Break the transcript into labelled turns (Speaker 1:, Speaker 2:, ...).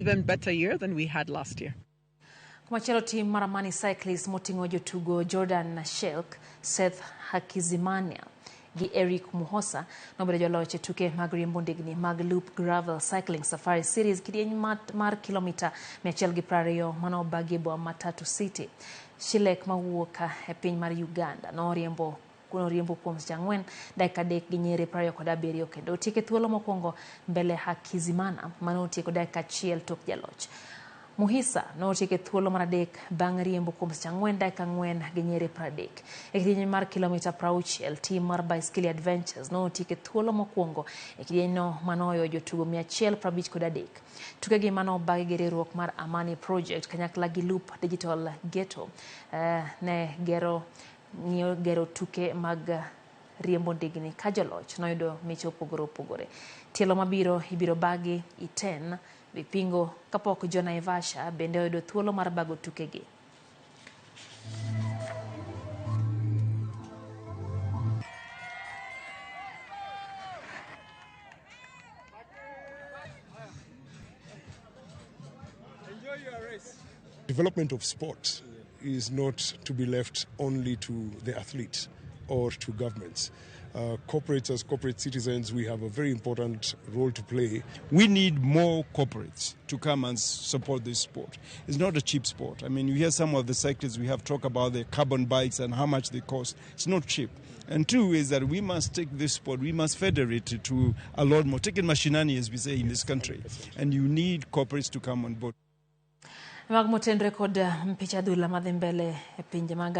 Speaker 1: Even better year than we had last year.
Speaker 2: Kumachelo team mar Amani cyclists moting'o jotugo Jordan Shelk, Seth Hakizimana gi Eric Muhosa nobedo joloch e tuke mag riembo ndigni mag Loop Gravel Cycling Safari Series kidieny mar kilomita 120 manobagi e boma Matatu City. Shilek mawuok e piny mar Uganda noriembo kuom seche 4 dakika 3 gi nyiri 27 kendo otieko thuolo mokwongo mbele Hakizimana manotieko dakika 1 tok jaloch. Muhisa notieko thuolo mar 3 bang' riembo kuom seche 4 dakika 4 gi nyiri 30. E kidieny mar kilomita 60 team mar Bicycle Adventures notieko thuolo mokwongo e kidieny manoyo jotugo 153. Tukegi manobagi gi riwruok mar Amani Project kanyakla gi Loop Digital Ghetto ne gero tuke mag riembo ndigni ka joloch noyudo mich opogore. Tielo mabiro ibiro bagi Iten Bipingo kapok Jonaivasha bende oyudo thuolo mar bago tukegi.
Speaker 3: Development of sport is not to be left only to the athletes or to governments. Corporates, as corporate citizens, we have a very important role to play.
Speaker 4: We need more corporates to come and support this sport. It's not a cheap sport. I mean, you hear some of the cyclists we have talk about the carbon bikes and how much they cost. It's not cheap. And two is that we must take this sport, we must federate it to a lot more. Take it mashinani, as we say in this country. And you need corporates to come on board.
Speaker 2: Mag motendre kod mpicha adhula madhi mbele e pinje mag